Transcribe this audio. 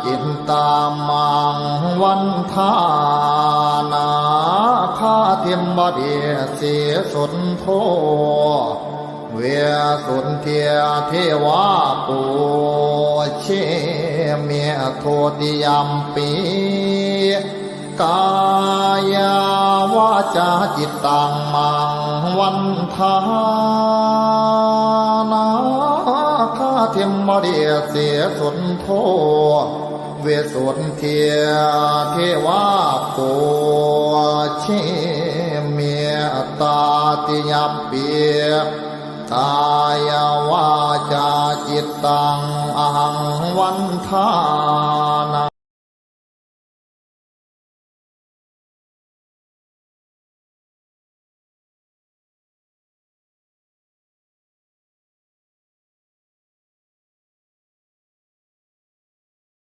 จิตตามังวันทานาคาเทียมบดีเสียสุนโทเวสุนเทียเทวาปูเชเมียโทติยมปีกายาวาจาจิตตังมังวันทานาคาเทียมบดีเสียสุนโทเวสุนเทียเทวาปูเชเมียตาติยมปีกายวาจาจิตตังอหังวันทา